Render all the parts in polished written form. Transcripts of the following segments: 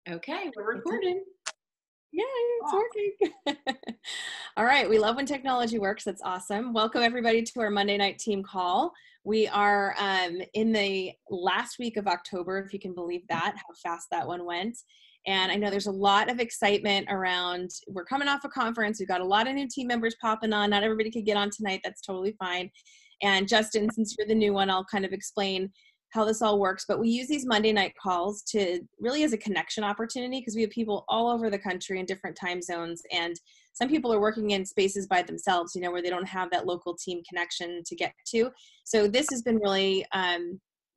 Okay, we're recording. Yay, it's working. All right, we love when technology works. That's awesome. Welcome everybody to our Monday night team call. We are in the last week of October, if you can believe that, how fast that one went. And I know there's a lot of excitement around, we're coming off a conference. We've got a lot of new team members popping on. Not everybody could get on tonight. That's totally fine. And Justin, since you're the new one, I'll kind of explain how this all works. But we use these Monday night calls to really as a connection opportunity, because we have people all over the country in different time zones. And some people are working in spaces by themselves, you know, where they don't have that local team connection to get to. So this has been really,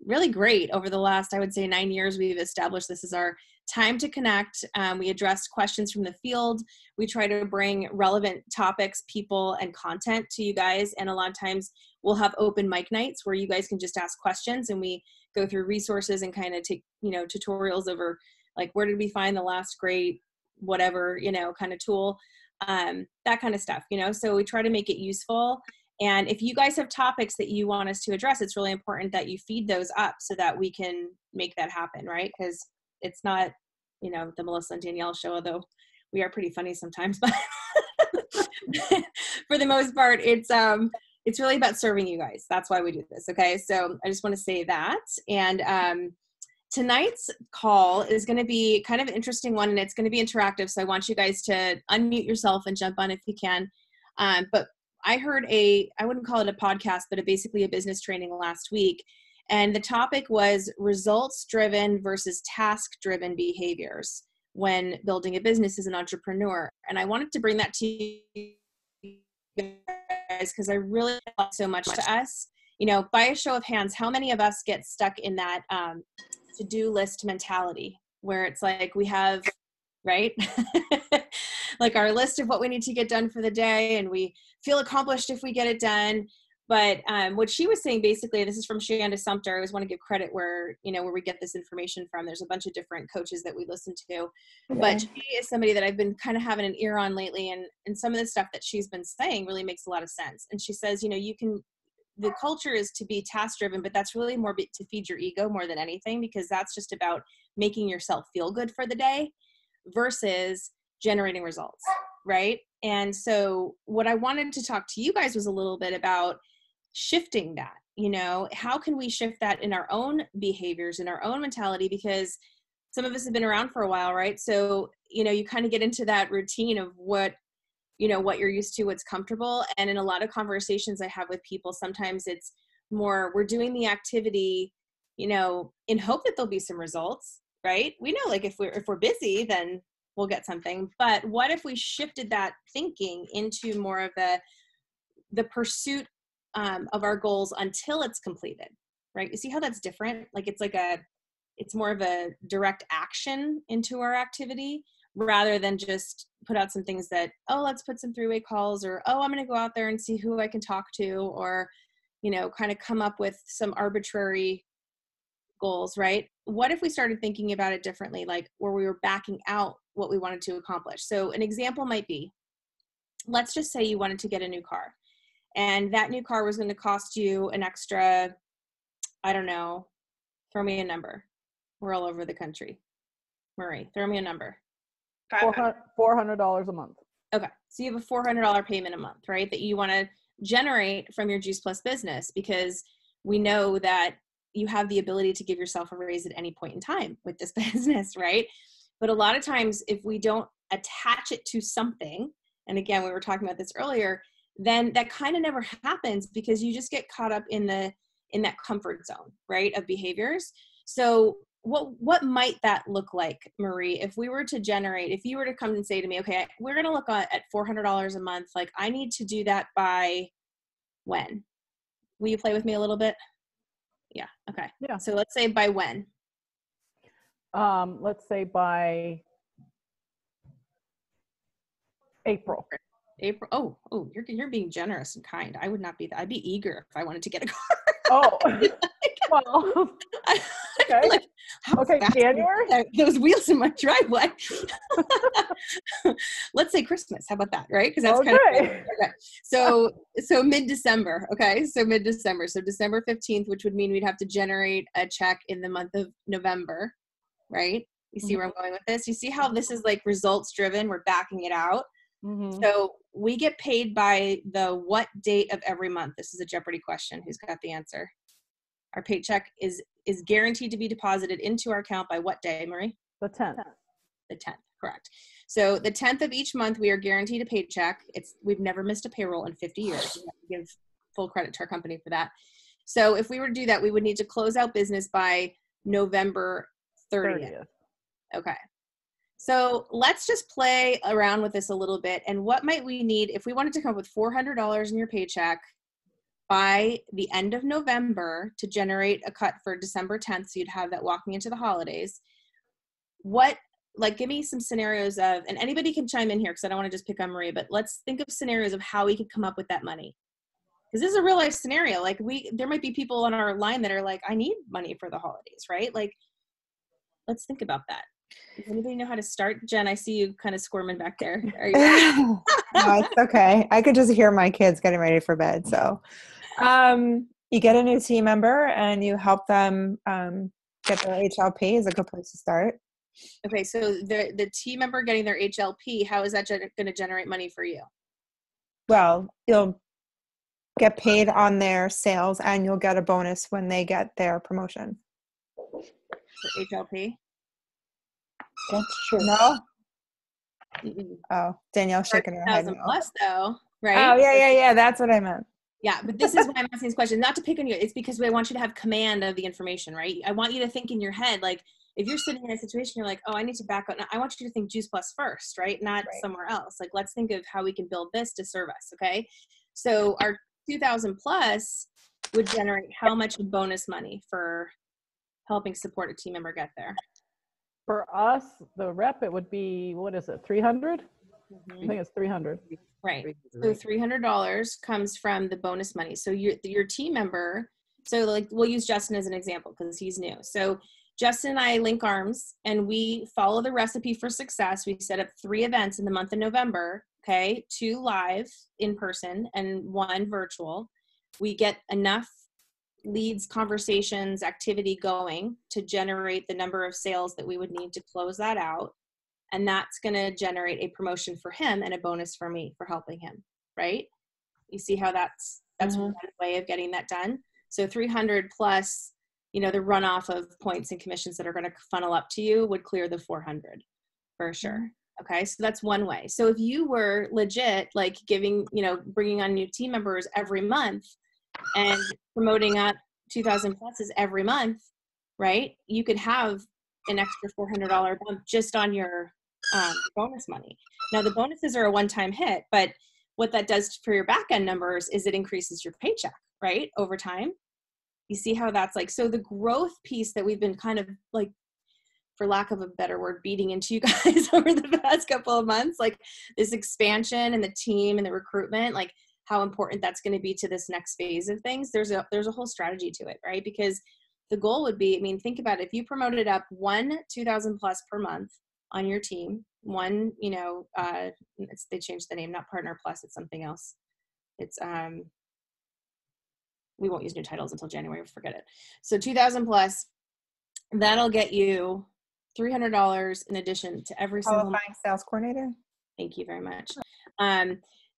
really great over the last, I would say 9 years. We've established this as our time to connect. We address questions from the field. We try to bring relevant topics, people, and content to you guys. And a lot of times we'll have open mic nights where you guys can just ask questions, and we go through resources and kind of take, you know, tutorials over like, where did we find the last great whatever, you know, kind of tool, that kind of stuff, you know. So we try to make it useful. And if you guys have topics that you want us to address, it's really important that you feed those up so that we can make that happen, right? Because it's not, you know, the Melissa and Danielle show, although we are pretty funny sometimes, but for the most part, it's really about serving you guys. That's why we do this. Okay. So I just want to say that. And tonight's call is going to be kind of an interesting one, and it's going to be interactive. So I want you guys to unmute yourself and jump on if you can. But I heard I wouldn't call it a podcast, but basically a business training last week. And the topic was results-driven versus task-driven behaviors when building a business as an entrepreneur. And I wanted to bring that to you guys because I really love so much to us. You know, by a show of hands, how many of us get stuck in that to-do list mentality where it's like we have, right? Like our list of what we need to get done for the day, and we feel accomplished if we get it done. But what she was saying, basically, this is from Shanda Sumter. I always want to give credit where we get this information from. There's a bunch of different coaches that we listen to, but she is somebody that I've been kind of having an ear on lately. And some of the stuff that she's been saying really makes a lot of sense. And she says, you know, the culture is to be task driven, but that's really more to feed your ego more than anything, because that's just about making yourself feel good for the day versus generating results. Right. And so what I wanted to talk to you guys was a little bit about shifting that. You know, how can we shift that in our own behaviors, in our own mentality? Because some of us have been around for a while, right? So, you know, you kind of get into that routine of what you're used to, what's comfortable. And in a lot of conversations I have with people, sometimes it's more, we're doing the activity, you know, in hope that there'll be some results, right? We know, like, if we're busy, then we'll get something. But what if we shifted that thinking into more of the pursuit of our goals until it's completed, right? You see how that's different? Like, it's more of a direct action into our activity rather than just put out some things that, oh, let's put some three-way calls, or, oh, I'm going to go out there and see who I can talk to, or, you know, kind of come up with some arbitrary goals, right? What if we started thinking about it differently, like where we were backing out what we wanted to accomplish? So an example might be, let's just say you wanted to get a new car, and that new car was going to cost you an extra, I don't know, throw me a number. We're all over the country. Marie, throw me a number. $400 a month. Okay. So you have a $400 payment a month, right? That you want to generate from your Juice Plus business, because we know that you have the ability to give yourself a raise at any point in time with this business, right? But a lot of times if we don't attach it to something, and again, we were talking about this earlier, then that kind of never happens, because you just get caught up in that comfort zone, right, of behaviors. So what might that look like, Marie, if you were to come and say to me, okay, we're going to look at $400 a month. Like, I need to do that by when? Will you play with me a little bit? Yeah. Okay. Yeah. So let's say by when? Let's say by April. April. Oh, you're being generous and kind. I would not be that. I'd be eager if I wanted to get a car. Oh, well, okay. Like, okay, January? Those wheels in my driveway. Let's say Christmas. How about that, right? Because that's kind of okay. So mid-December. Okay, so mid-December. So December 15th, which would mean we'd have to generate a check in the month of November, right? You see where I'm going with this? You see how this is like results driven? We're backing it out. Mm-hmm. So we get paid by the what date of every month? This is a Jeopardy question. Who's got the answer? Our paycheck is guaranteed to be deposited into our account by what day, Marie? The 10th. The 10th, correct. So the 10th of each month, we are guaranteed a paycheck. We've never missed a payroll in 50 years. We have to give full credit to our company for that. So if we were to do that, we would need to close out business by November 30th. Okay. So let's just play around with this a little bit. And what might we need if we wanted to come up with $400 in your paycheck by the end of November to generate a cut for December 10th, so you'd have that walking into the holidays? Give me some scenarios of, and anybody can chime in here because I don't want to just pick on Marie, but let's think of scenarios of how we could come up with that money. Because this is a real life scenario. Like there might be people on our line that are like, I need money for the holidays, right? Like, let's think about that. Does anybody know how to start? Jen, I see you kind of squirming back there. Are you No, it's okay. I could just hear my kids getting ready for bed. So you get a new team member and you help them get their HLP is a good place to start. Okay, so the team member getting their HLP, how is that going to generate money for you? Well, you'll get paid on their sales and you'll get a bonus when they get their promotion. For HLP? That's true. No? Mm-mm. Oh, Danielle's shaking her head. 1,000 plus though, right? Oh, yeah. That's what I meant. Yeah, but this is why I'm asking this question. Not to pick on you. It's because I want you to have command of the information, right? I want you to think in your head, like, if you're sitting in a situation, you're like, oh, I need to back up. I want you to think Juice Plus first, right? Not somewhere else. Like, let's think of how we can build this to serve us, okay? So our 2,000 plus would generate how much in bonus money for helping support a team member get there? For us, the rep, it would be, what is it, 300? Mm-hmm. I think it's 300. Right. So $300 comes from the bonus money. So your team member, so like we'll use Justin as an example because he's new. So Justin and I link arms and we follow the recipe for success. We set up 3 events in the month of November, okay? 2 live in person and 1 virtual. We get enough leads, conversations, activity going to generate the number of sales that we would need to close that out. And that's going to generate a promotion for him and a bonus for me for helping him, right? You see how that's one way of getting that done. So 300 plus, the runoff of points and commissions that are going to funnel up to you would clear the 400 for sure. Okay. So that's one way. So if you were legit, like bringing on new team members every month and promoting up 2,000 pluses every month, right? You could have an extra $400 bump just on your bonus money. Now the bonuses are a one-time hit, but what that does for your back end numbers is it increases your paycheck, right? Over time. You see how that's like, so the growth piece that we've been kind of like, for lack of a better word, beating into you guys over the past couple of months, like this expansion and the team and the recruitment, like how important that's going to be to this next phase of things. There's a whole strategy to it, right? Because the goal would be, think about it, if you promoted up 1 2,000 plus per month on your team, one, they changed the name, not Partner Plus, it's something else. It's, we won't use new titles until January, forget it. So 2,000 plus, that'll get you $300 in addition to every single Qualifying sales coordinator. Thank you very much.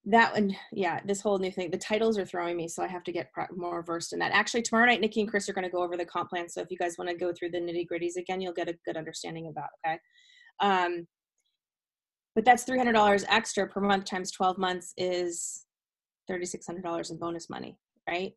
That one, yeah, this whole new thing, the titles are throwing me, so I have to get more versed in that. Actually, tomorrow night, Nikki and Chris are going to go over the comp plan. So if you guys want to go through the nitty gritties again, you'll get a good understanding of that. Okay. But that's $300 extra per month times 12 months is $3,600 in bonus money, right?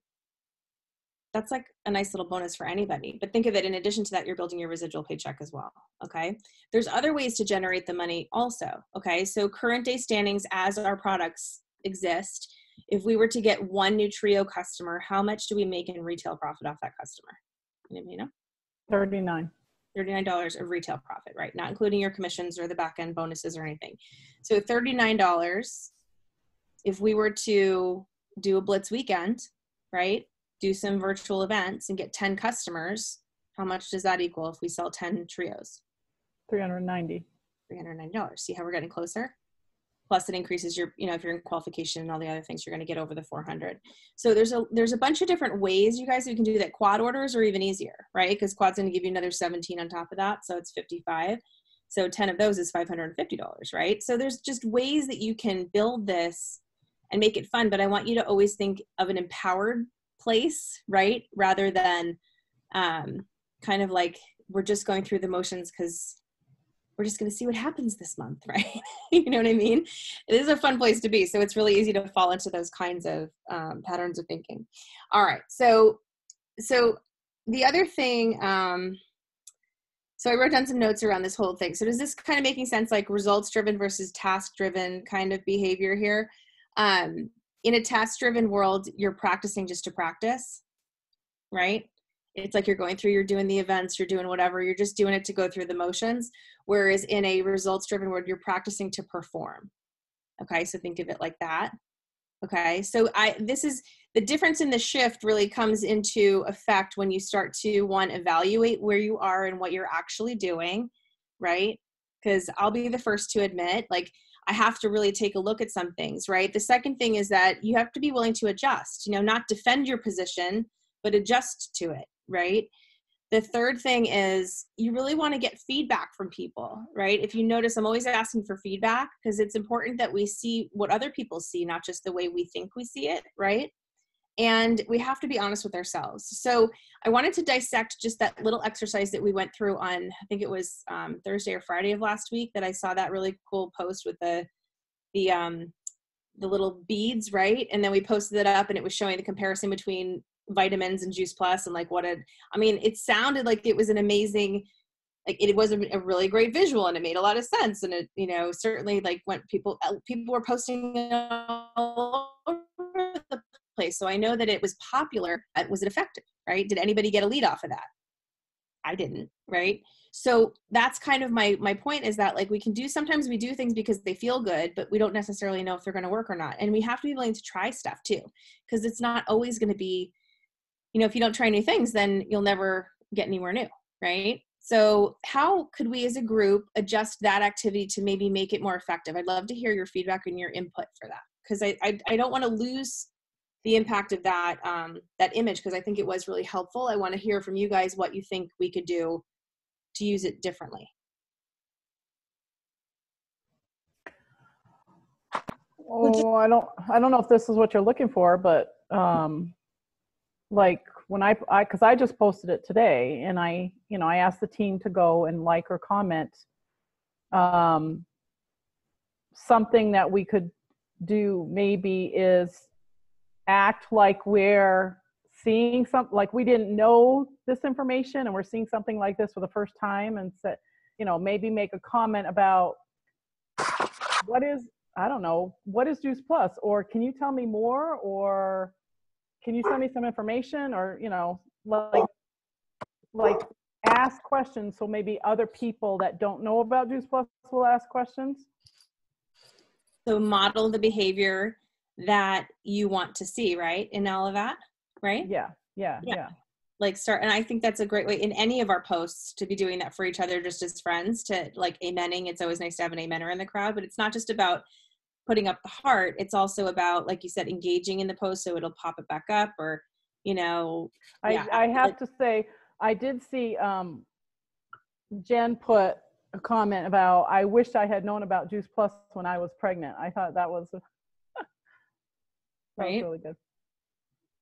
That's like a nice little bonus for anybody. But think of it, in addition to that, you're building your residual paycheck as well, okay? There's other ways to generate the money also, okay? So current day standings as our products exist, if we were to get 1 new Trio customer, how much do we make in retail profit off that customer? Anybody know? $39 of retail profit, right? Not including your commissions or the back end bonuses or anything. So $39, if we were to do a blitz weekend, right? Do some virtual events and get 10 customers, how much does that equal if we sell 10 trios? $390. $390. See how we're getting closer? Plus it increases your, if you're in qualification and all the other things, you're going to get over the 400. So there's a bunch of different ways, you guys, you can do that. Quad orders are even easier, right? Because quad's going to give you another 17 on top of that. So it's 55. So 10 of those is $550, right? So there's just ways that you can build this and make it fun. But I want you to always think of an empowered place, right? Rather than kind of like, we're just going through the motions because we're just going to see what happens this month, right? You know what I mean? It is a fun place to be. So it's really easy to fall into those kinds of patterns of thinking. All right. So the other thing, so I wrote down some notes around this whole thing. So does this kind of making sense, like results-driven versus task-driven kind of behavior here? In a task-driven world, you're practicing just to practice, right? It's like you're going through, you're doing the events, you're doing whatever, you're just doing it to go through the motions. Whereas in a results-driven world, you're practicing to perform. Okay, so think of it like that. Okay, so this is the difference in the shift really comes into effect when you start to, one, evaluate where you are and what you're actually doing, right? Because I'll be the first to admit, like, I have to really take a look at some things, right? The second thing is that you have to be willing to adjust, not defend your position, but adjust to it, right? The third thing is you really want to get feedback from people, right? If you notice, I'm always asking for feedback because it's important that we see what other people see, not just the way we think we see it, right? And we have to be honest with ourselves. So I wanted to dissect just that little exercise that we went through on, I think it was Thursday or Friday of last week, that I saw that really cool post with the little beads, right? And then we posted it up and it was showing the comparison between vitamins and Juice Plus and like it sounded like it was an amazing, like it was a really great visual and it made a lot of sense. And it, certainly like when people were posting it all over the place. So I know that it was popular. Was it effective, right? Did anybody get a lead off of that? I didn't, right? So that's kind of my point, is that like sometimes we do things because they feel good, but we don't necessarily know if they're going to work or not. And we have to be willing to try stuff too, because it's not always going to be, if you don't try new things, then you'll never get anywhere new, right? So how could we as a group adjust that activity to maybe make it more effective? I'd love to hear your feedback and your input for that, because I don't want to lose the impact of that image, because I think it was really helpful. I want to hear from you guys what you think we could do to use it differently. Oh, I don't know if this is what you're looking for, but like when because I just posted it today, and I asked the team to go and like or comment something that we could do maybe is act like we're seeing something, like we didn't know this information and we're seeing something like this for the first time, and say, maybe make a comment about what is Juice Plus, or can you tell me more, or can you send me some information, or like ask questions, so maybe other people that don't know about Juice Plus will ask questions. So model the behavior that you want to see, right, in all of that, right? Yeah. Like start, and I think that's a great way in any of our posts to be doing that for each other, just as friends, to like amening. It's always nice to have an amener in the crowd, but it's not just about putting up the heart. It's also about, like you said, engaging in the post so it'll pop it back up, or I have to say, I did see Jen put a comment about, I wish I had known about Juice Plus when I was pregnant. I thought that was right? Was really good.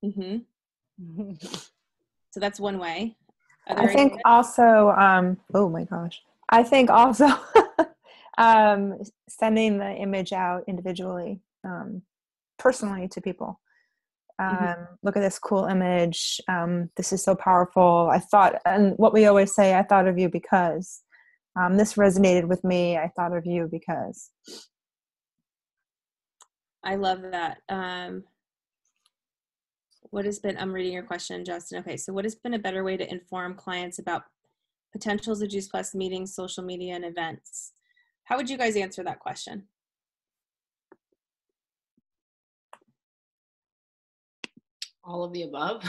Mm-hmm. So that's one way. I think also, oh my gosh. I think also sending the image out individually, personally to people. Look at this cool image. This is so powerful. And what we always say, I thought of you because this resonated with me. I thought of you because. I love that. I'm reading your question, Justin. Okay, so what has been a better way to inform clients about potentials of Juice Plus meetings, social media, and events? How would you guys answer that question? All of the above.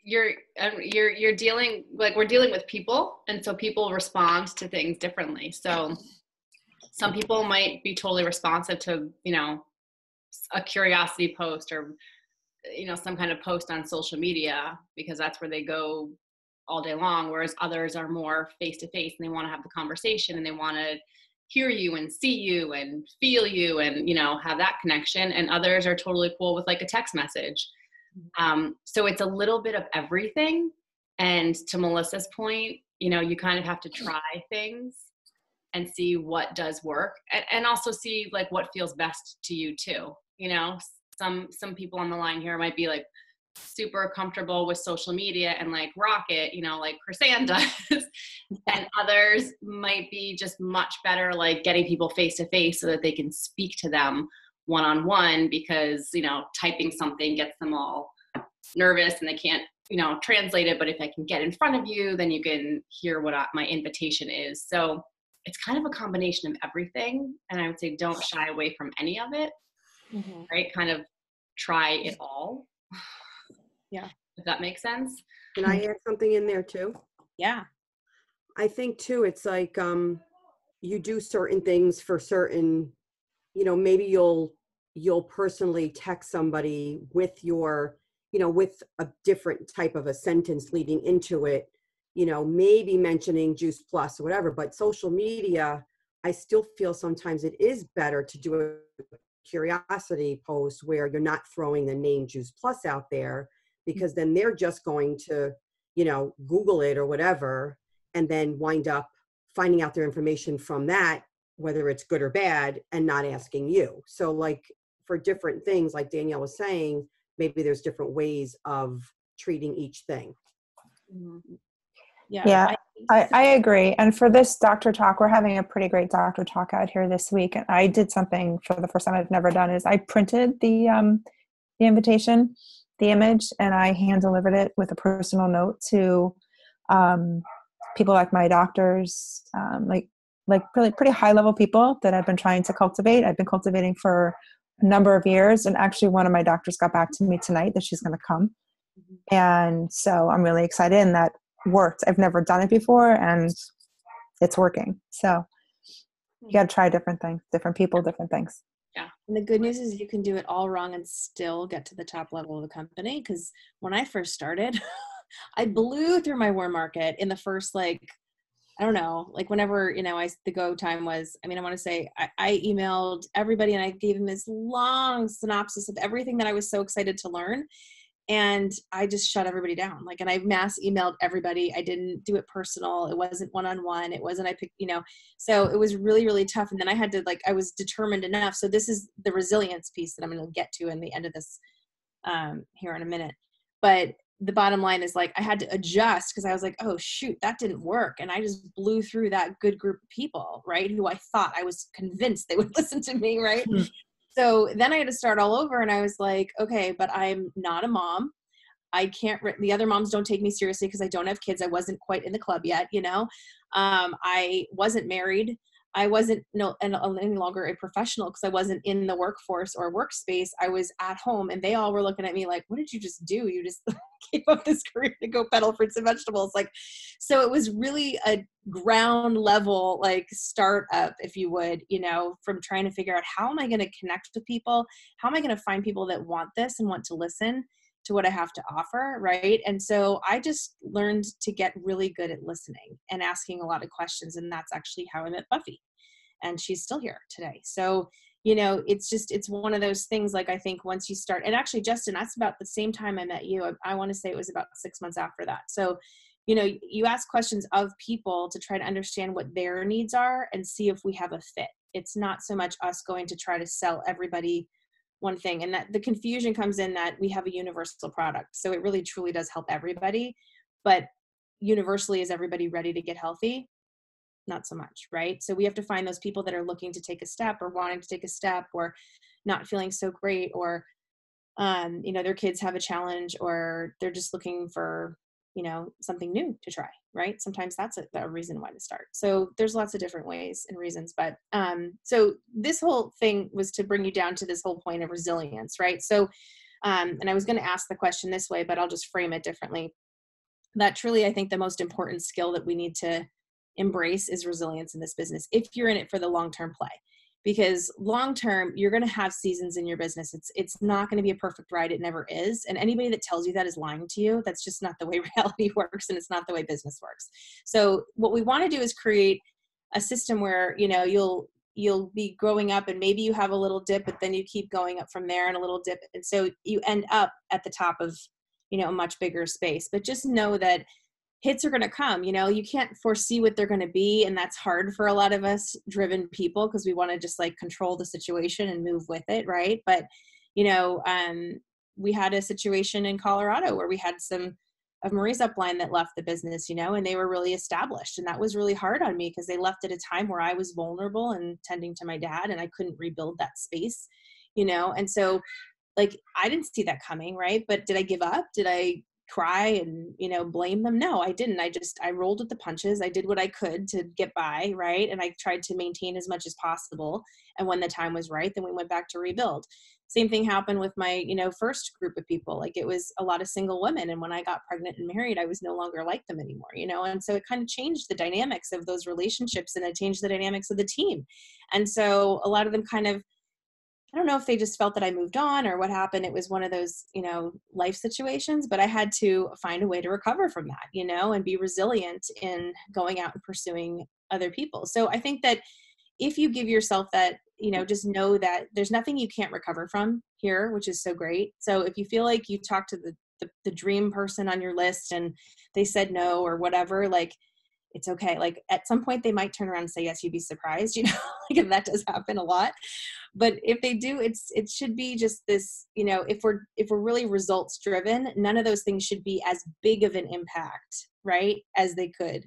You're dealing, like, we're dealing with people, and so people respond to things differently. So some people might be totally responsive to, a curiosity post or, some kind of post on social media because that's where they go all day long. Whereas others are more face to face and they want to have the conversation and they want to hear you and see you and feel you and, have that connection. And others are totally cool with like a text message. So it's a little bit of everything. And to Melissa's point, you kind of have to try things and see what does work and also see like what feels best to you too. Some people on the line here might be like super comfortable with social media and like rock it, like Chrisanne does. And others might be just much better like getting people face to face so that they can speak to them one-on-one because, typing something gets them all nervous and they can't, translate it. But if I can get in front of you, then you can hear what my invitation is. So it's kind of a combination of everything. And I would say don't shy away from any of it, right? Kind of try it all. Yeah. If that makes sense. Can I add something in there too? Yeah. I think too, it's like you do certain things for certain, maybe you'll personally text somebody with your, with a different type of a sentence leading into it, maybe mentioning Juice Plus or whatever, but social media, I still feel sometimes it is better to do a curiosity post where you're not throwing the name Juice Plus out there because then they're just going to, Google it or whatever, and then wind up finding out their information from that, whether it's good or bad, and not asking you. So like for different things, like Danielle was saying, maybe there's different ways of treating each thing. Yeah, I agree. And for this doctor talk, we're having a pretty great doctor talk out here this week. And I did something for the first time I've never done is I printed the invitation, the image, and I hand delivered it with a personal note to people like my doctors, like pretty high level people that I've been trying to cultivate. I've been cultivating for a number of years. And actually one of my doctors got back to me tonight that she's going to come. And so I'm really excited, and that worked. I've never done it before and it's working. So you got to try different things, different people, different things. Yeah. And the good news is you can do it all wrong and still get to the top level of the company. Because when I first started, I blew through my warm market in the first, I don't know, whenever, the go time was, I want to say I emailed everybody and I gave them this long synopsis of everything that I was so excited to learn. And I just shut everybody down. And I mass emailed everybody. I didn't do it personal. It wasn't one-on-one. It wasn't, I picked, so it was really, really tough. And then I had to I was determined enough. So this is the resilience piece that I'm going to get to in the end of this here in a minute. But the bottom line is I had to adjust because I was like, oh shoot, that didn't work. And I just blew through that good group of people, right? Who I thought, I was convinced they would listen to me, right? So then I had to start all over and I was like, okay, but I'm not a mom. I can't, the other moms don't take me seriously because I don't have kids. I wasn't quite in the club yet, I wasn't married. I wasn't any longer a professional because I wasn't in the workforce or workspace. I was at home and they all were looking at me like, what did you just do? You just gave up this career to go peddle fruits and vegetables. So it was really a ground level, startup, if you would, from trying to figure out how am I going to connect with people? How am I going to find people that want this and want to listen to what I have to offer, right? And so I just learned to get really good at listening and asking a lot of questions. And that's actually how I met Buffy. And she's still here today. So, it's one of those things, I think once you start, and actually, Justin, that's about the same time I met you. I want to say it was about 6 months after that. So, you ask questions of people to try to understand what their needs are and see if we have a fit. It's not so much us going to try to sell everybody one thing, and that the confusion comes in that we have a universal product. So it really truly does help everybody, but universally, is everybody ready to get healthy? Not so much, right? So we have to find those people that are looking to take a step or wanting to take a step or not feeling so great, or, their kids have a challenge, or they're just looking for, something new to try, right? Sometimes that's a reason why to start. So there's lots of different ways and reasons, but, so this whole thing was to bring you down to this whole point of resilience, right? So, and I was going to ask the question this way, but I'll just frame it differently. That truly, I think the most important skill that we need to embrace is resilience in this business if you're in it for the long-term play. Because long-term, you're going to have seasons in your business. It's not going to be a perfect ride. It never is. And anybody that tells you that is lying to you. That's just not the way reality works, and it's not the way business works. So what we want to do is create a system where, you know, you'll be growing up and maybe you have a little dip, but then you keep going up from there and a little dip. And so you end up at the top of, you know, a much bigger space. But just know that hits are going to come. You know, you can't foresee what they're going to be. And that's hard for a lot of us driven people, because we want to just like control the situation and move with it. Right. But, you know, we had a situation in Colorado where we had some of Marie's upline that left the business, you know, and they were really established. And that was really hard on me because they left at a time where I was vulnerable and tending to my dad, and I couldn't rebuild that space, you know? And so like, I didn't see that coming. Right. But did I give up? Did I cry and, you know, blame them? No, I didn't. I rolled with the punches. I did what I could to get by. Right. And I tried to maintain as much as possible. And when the time was right, then we went back to rebuild. Same thing happened with my, you know, first group of people. Like, it was a lot of single women. And when I got pregnant and married, I was no longer like them anymore, you know? And so it kind of changed the dynamics of those relationships, and it changed the dynamics of the team. And so a lot of them kind of, I don't know if they just felt that I moved on or what happened. It was one of those, you know, life situations, but I had to find a way to recover from that, you know, and be resilient in going out and pursuing other people. So I think that if you give yourself that, you know, just know that there's nothing you can't recover from here, which is so great. So if you feel like you talked to the dream person on your list and they said no or whatever, like, it's okay. Like, at some point they might turn around and say yes, you'd be surprised, you know, like, and that does happen a lot. But if they do, it should be just this, you know, if we're really results driven, none of those things should be as big of an impact, right, as they could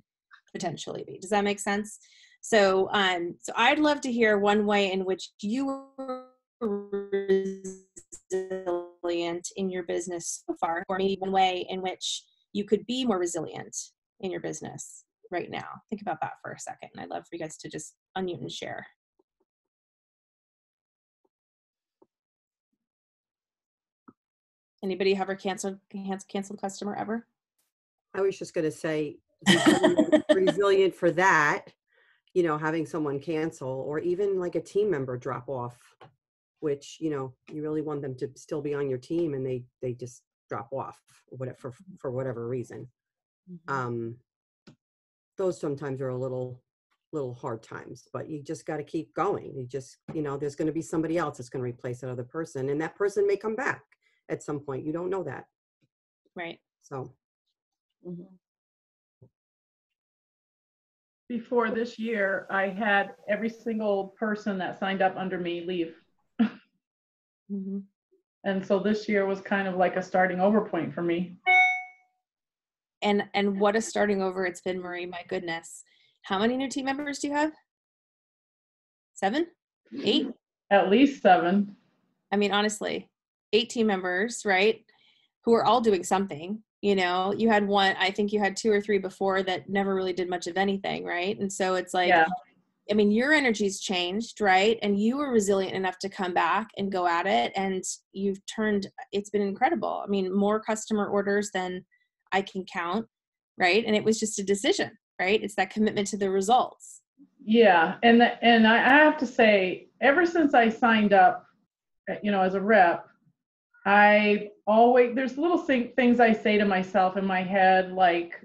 potentially be. Does that make sense? So, so I'd love to hear one way in which you were resilient in your business so far, or maybe one way in which you could be more resilient in your business right now. Think about that for a second. And I'd love for you guys to just unmute and share. Anybody ever canceled customer ever? I was just going to say resilient for that, you know, having someone cancel, or even like a team member drop off, which, you know, you really want them to still be on your team and they just drop off for whatever reason. Mm-hmm. Those sometimes are a little hard times, but you just got to keep going. You just, you know, there's going to be somebody else that's going to replace that other person, and that person may come back at some point. You don't know that. Right. So. Mm-hmm. Before this year, I had every single person that signed up under me leave. Mm-hmm. And so this year was kind of like a starting over point for me. And what a starting over it's been, Marie. My goodness. How many new team members do you have? 7? 8? At least 7. I mean, honestly, 8 team members, right? Who are all doing something. You know, you had one, I think you had 2 or 3 before that never really did much of anything, right? And so it's like, yeah. I mean, your energy's changed, right? And you were resilient enough to come back and go at it. And it's been incredible. I mean, more customer orders than I can count, right? And it was just a decision, right? It's that commitment to the results. Yeah. And I have to say, ever since I signed up, you know, as a rep, there's little things I say to myself in my head, like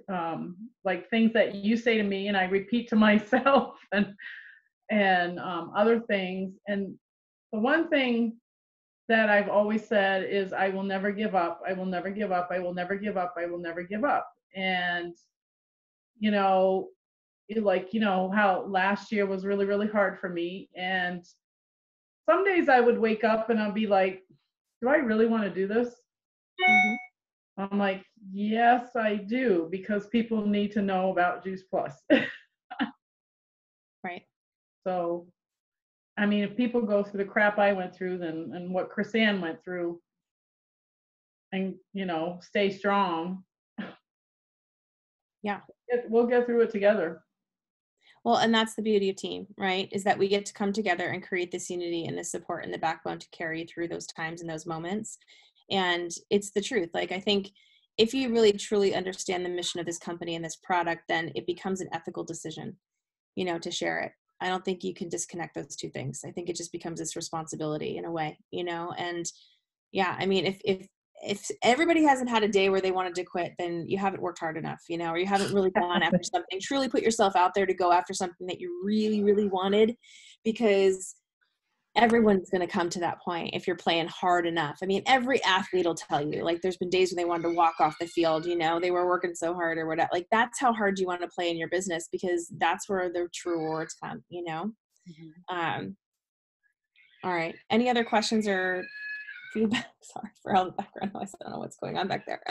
things that you say to me and I repeat to myself and other things. And the one thing that I've always said is, I will never give up. I will never give up. I will never give up. I will never give up. And, you know, like, you know, how last year was really, really hard for me. And some days I would wake up and I'll be like, do I really want to do this? Mm-hmm. I'm like, yes, I do, because people need to know about Juice Plus. Right. So, I mean, if people go through the crap I went through and what Chris Ann went through, and, you know, stay strong. Yeah. We'll get through it together. Well, and that's the beauty of team, right? Is that we get to come together and create this unity and this support and the backbone to carry through those times and those moments. And it's the truth. Like, I think if you really truly understand the mission of this company and this product, then it becomes an ethical decision, you know, to share it. I don't think you can disconnect those two things. I think it just becomes this responsibility in a way, you know. And yeah, I mean, if everybody hasn't had a day where they wanted to quit, then you haven't worked hard enough, you know, or you haven't really gone after something, truly put yourself out there to go after something that you really, really wanted, because everyone's going to come to that point if you're playing hard enough. I mean, every athlete will tell you, like, there's been days when they wanted to walk off the field, you know, they were working so hard or whatever. Like, that's how hard you want to play in your business, because that's where the true rewards come, you know? All right. Any other questions or feedback? Sorry for all the background noise. I don't know what's going on back there.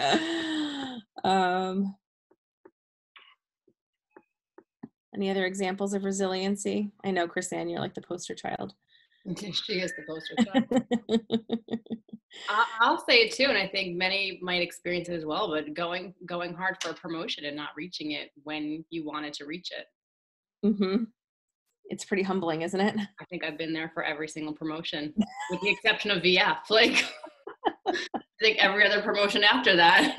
Any other examples of resiliency? I know, Chrisanne, you're like the poster child. She is the poster child. I'll say it too, and I think many might experience it as well, but going hard for a promotion and not reaching it when you wanted to reach it. Mm-hmm. It's pretty humbling, isn't it? I think I've been there for every single promotion, with the exception of VF. Like, I think every other promotion after that.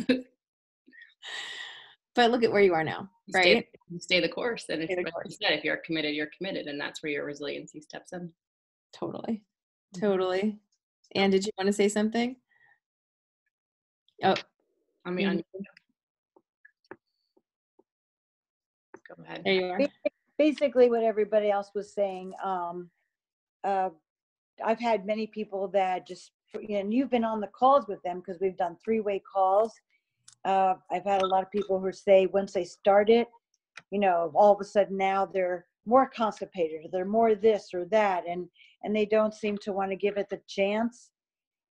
But look at where you are now, right? Stay the course. And if you're committed, and that's where your resiliency steps in. Totally. And did you want to say something? Oh, I mean, go ahead. There you are. Basically what everybody else was saying. I've had many people that just, and you've been on the calls with them because we've done 3-way calls. I've had a lot of people who say once they start it, you know, all of a sudden now they're more constipated, or they're more this or that, and they don't seem to want to give it the chance.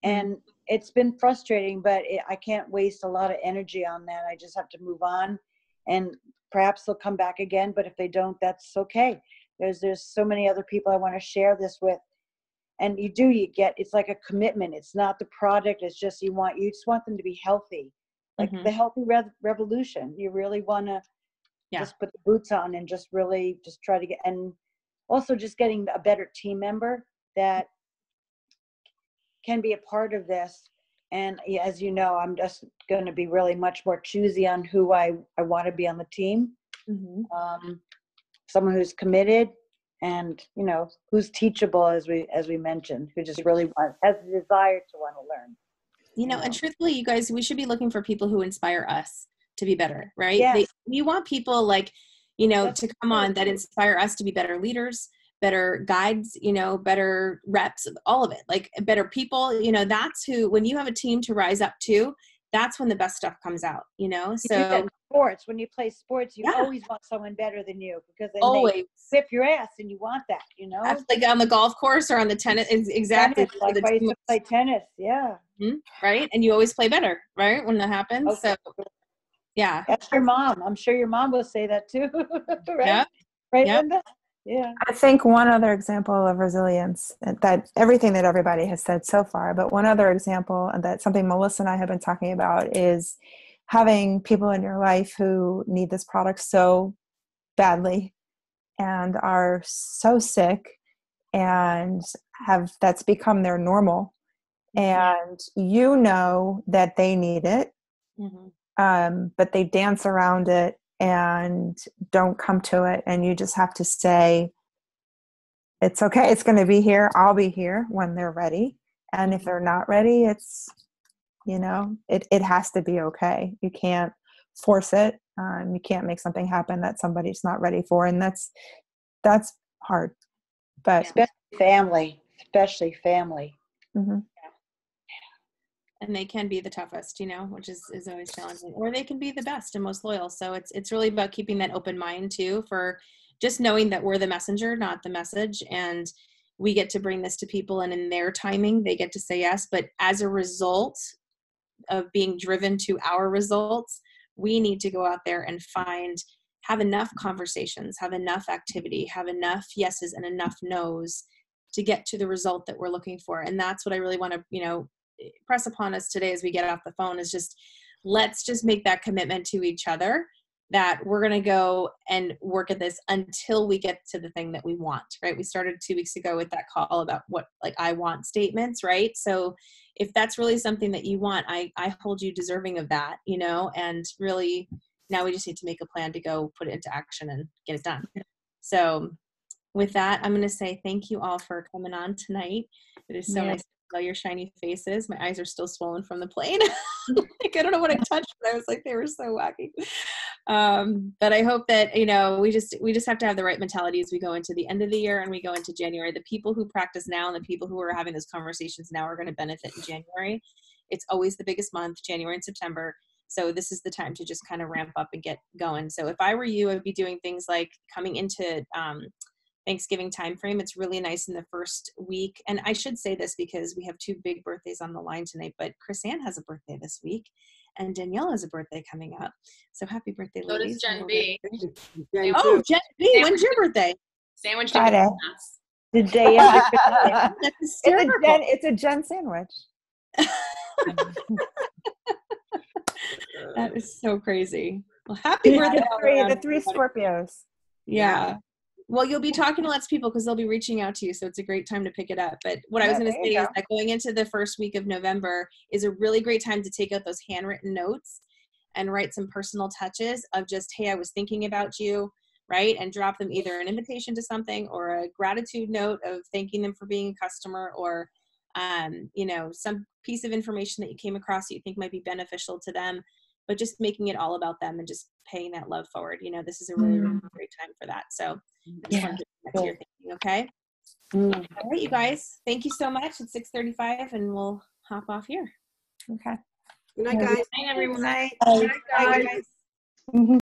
And it's been frustrating, but I can't waste a lot of energy on that. I just have to move on, and perhaps they'll come back again. But if they don't, that's okay. There's so many other people I want to share this with. And you get, it's like a commitment. It's not the product. It's just, you just want them to be healthy, like the healthy revolution. You really want to just put the boots on and just really just try to get, and also just getting a better team member that can be a part of this. And as you know, I'm just going to be really much more choosy on who I want to be on the team. Someone who's committed, and, you know, who's teachable, as we mentioned, who just really has the desire to want to learn. You know, and truthfully, you guys, we should be looking for people who inspire us to be better, right? Yes. We want people like, you know, to come on that inspire us to be better leaders, better guides, you know, better reps, all of it, like better people, you know. That's who, when you have a team to rise up to, that's when the best stuff comes out, you know. So sports, when you play sports, you always want someone better than you, because then always they whip your ass, and you want that, you know. Like on the golf course or on the tennis, exactly. Tennis, like I used to play tennis, right? And you always play better, right, when that happens. Okay. So yeah, that's your mom. I'm sure your mom will say that too. Right? Yeah. Right, Yeah. Linda? Yeah. I think one other example of resilience, that everything that everybody has said so far, but one other example, and that's something Melissa and I have been talking about, is having people in your life who need this product so badly and are so sick, and that's become their normal, and you know that they need it, but they dance around it and don't come to it, and you just have to say, it's okay, it's going to be here, I'll be here when they're ready. And if they're not ready, it's, you know, it has to be okay. You can't force it. You can't make something happen that somebody's not ready for, and that's hard. But especially family. and they can be the toughest, you know, which is always challenging, or they can be the best and most loyal. So it's really about keeping that open mind too, for just knowing that we're the messenger, not the message. And we get to bring this to people, and in their timing, they get to say yes. But as a result of being driven to our results, we need to go out there and have enough conversations, have enough activity, have enough yeses and enough nos to get to the result that we're looking for. And that's what I really want to, you know, press upon us today as we get off the phone, is just, let's just make that commitment to each other that we're going to go and work at this until we get to the thing that we want, right? We started 2 weeks ago with that call about what, like, I want statements, right? So if that's really something that you want, I hold you deserving of that, you know, and really now we just need to make a plan to go put it into action and get it done. So with that, I'm going to say thank you all for coming on tonight. It is so nice to see all your shiny faces. My eyes are still swollen from the plane. Like, I don't know what I touched, but I was like, they were so wacky. But I hope that, you know, we just have to have the right mentality as we go into the end of the year and we go into January. The people who practice now and the people who are having those conversations now are going to benefit in January. It's always the biggest month, January and September. So this is the time to just kind of ramp up and get going. So if I were you, I'd be doing things like coming into Thanksgiving timeframe. It's really nice in the first week. And I should say this because we have 2 big birthdays on the line tonight, but Chris Ann has a birthday this week and Danielle has a birthday coming up. So happy birthday, So ladies. does Jen B. Oh, Jen B, when's your birthday? Sandwich Friday. The day after. That's hysterical. It's a Jen sandwich. That is so crazy. Well, happy birthday. The 3 Scorpios. Yeah. Well, you'll be talking to lots of people because they'll be reaching out to you. So it's a great time to pick it up. But what I was going to say is that going into the first week of November is a really great time to take out those handwritten notes and write some personal touches of just, hey, I was thinking about you, right? And drop them either an invitation to something or a gratitude note of thanking them for being a customer, or, you know, some piece of information that you came across that you think might be beneficial to them, but just making it all about them and just paying that love forward. You know, this is a really, really great time for that. So I just want to get back to your thinking, okay? All right, you guys. Thank you so much. It's 6:35 and we'll hop off here. Okay. Good night, guys. Good night, everyone. Good night. Bye, guys.